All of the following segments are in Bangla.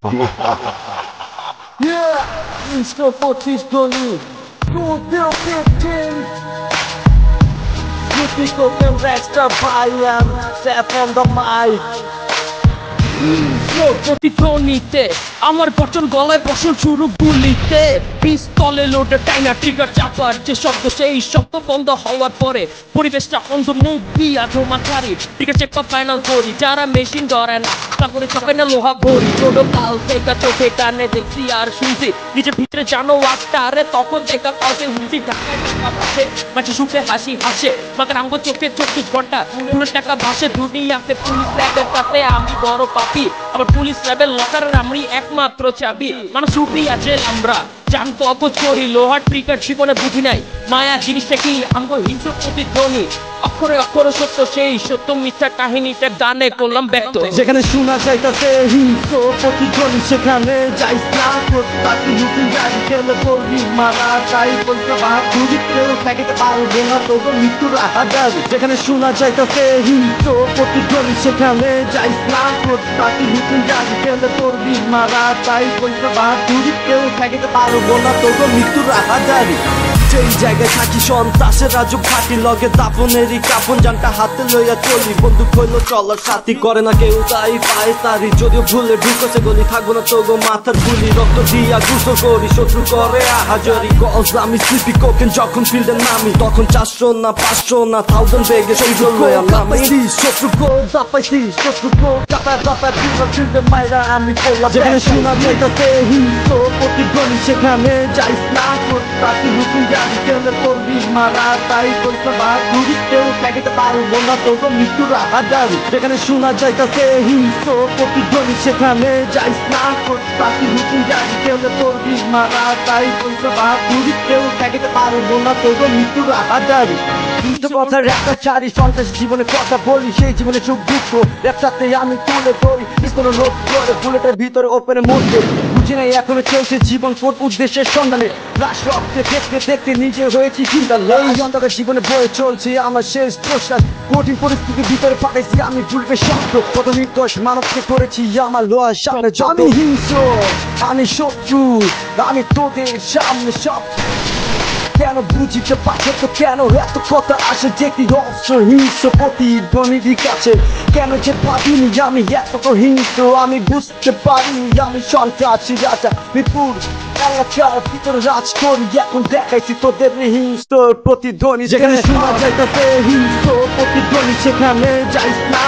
Yeah, Mr. Fortis Dolly. Go Bill 15. You pick up them rest of Bayern. Step on the mic. প্রতিধ্বনিতে আমার বচন গলায় বসন শুরু গুলিতে পিস্তলে লোডে টাইনা ট্রিগার চাপার যে শব্দ সেই শব্দ বন্ধ হওয়ার পরে পরিবেশটা অন্ধ মুক্তি আধো মাথারি ট্রিগার চেক ফাইনাল করি যারা মেশিন ধরে না তা করে চোখে না লোহা ভরি ছোট কাল থেকে চোখে টানে দেখছি আর শুনছি নিজের ভিতরে জানো আটটারে তখন দেখা কাউকে হুঁচি ঢাকায় মাঝে সুখে হাসি হাসে মাকে আঙ্গ চোখে 24 ঘন্টা পুরো টাকা ভাসে দুনিয়াতে পুলিশ ল্যাবের কাছে আমি বড় পাপি আবার পুলিশ ল্যাবের লকারের আমি একমাত্র চাবি মানুষ উঠি আছে আমরা জানতো অপোজ করি লোহার ট্রিগার জীবনে বুঝি নাই মায়া জিনিসটা কি আঙ্গ হিংস্র প্রতিধ্বনি অক্ষরে অক্ষরে সত্য সেই সত্য মিথ্যা কাহিনীটা গানে করলাম ব্যক্ত যেখানে শোনা যাইতাছে হিংস্র প্রতিধ্বনি সেখানে যাইস না তাকে নতুন গাড়ি খেলে পড়বি মারা তাই বলতে বাহাদুরি কেউ ঠেকাতে পারবে না তবু মৃত্যুর আহাজার যেখানে শোনা যাইতাছে হিংস্র প্রতিধ্বনি সেখানে যাইস না তাকে নতুন গাড়ি খেলে পড়বি মারা তাই বলতে বাহাদুরি কেউ ঠেকাতে পারবো না তবু মৃত্যুর আহাজারি যেই জায়গায় থাকি সন্ত্রাসের রাজু ঘাটি লগে দাপনেরই কাপন জানটা হাতে লইয়া চলি বন্দুক হইলো চলার সাথী করে না কেউ তাই পায় তারি যদিও ভুলে ঢুকেছে গলি থাকবো না তো গো মাথার গুলি রক্ত দিয়া গুছো করি শত্রু করে আহাজারি গলস আমি স্লিপি কোকেন যখন ফিল্ডে নামি তখন 400 না 500 না 1000 বেগে শত্রু লয়া নামি শত্রু কো দাপাইছি শত্রু কো দাপা ফিল্ডে মাইরা আমি করলাম যেখানে শোনা যাইতাছে হিংস্র প্রতিধ্বনি সেখানে যাইস না তাকে নতুন গাড়ি খেলে পড়বি মারা তাই বলতে বাহাদুরি কেউ ঠেকাতে পারবো না তবু মৃত্যুর আহাজারি যেখানে শোনা যাইতাছে হিংস্র প্রতিধ্বনি সেখানে যাইস না তাকে নতুন গাড়ি খেলে পড়বি মারা তাই বলতে বাহাদুরি কেউ ঠেকাতে পারবো না তবু মৃত্যুর আহাজারি কথা একটা চারি সন্ত্রাস জীবনে কথা বলি সেই জীবনে সুখ দুঃখ ব্যবসাতে আমি তুলে ধরি কোনো লোক করে বুলেটের ভিতরে ওপেনে মধ্যে বুঝি নাই এখনো চলছে জীবন কোন উদ্দেশ্যের সন্ধানে লাশ রক্তে দেখতে দেখতে নিজে হয়েছি চিন্তা এই অন্ধকার জীবনে বয়ে চলছে আমার শেষ প্রশ্বাস কঠিন পরিস্থিতির ভিতরে পাঠাইছি আমি ভুলবে শব্দ কত নির্দোষ মানবকে করেছি আমার লোহার সামনে আমি হিংস্র আমি শত্রু আমি তোদের সামনে সব কেন বুঝিতে পারছো তো কেন এত কথা আসে যে কি অস্ত্র হিংস্র প্রতিধ্বনির কাছে কেন যে ভাবিনি আমি এত হিংস্র আমি বুঝতে পারিনি আমি সন্ত্রাসী রাজা বিপুল এলাকার ভিতরে রাজ করি এখন দেখাইছি তোদের হিংস্র প্রতিধ্বনি যেখানে শোনা যাইতাছে হিংস্র প্রতিধ্বনি সেখানে যাইস না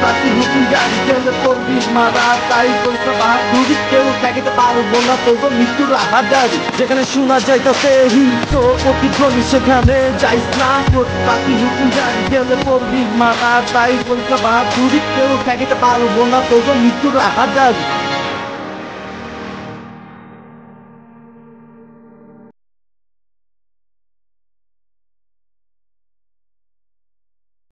তাকে নতুন গাড়ি খেলে পড়বি মারা তাই বলতে বাহাদুরি কেউ ঠেকাতে পারবো না তবু মৃত্যুর আহাজারি যেখানে শোনা যাইতাছে হিংস্র প্রতিধ্বনি সেখানে যাইস না তাকে নতুন গাড়ি খেলে পড়বি মারা তাই বলতে বাহাদুরি কেউ ঠেকাতে পারবো না তবু মৃত্যুর আহাজারি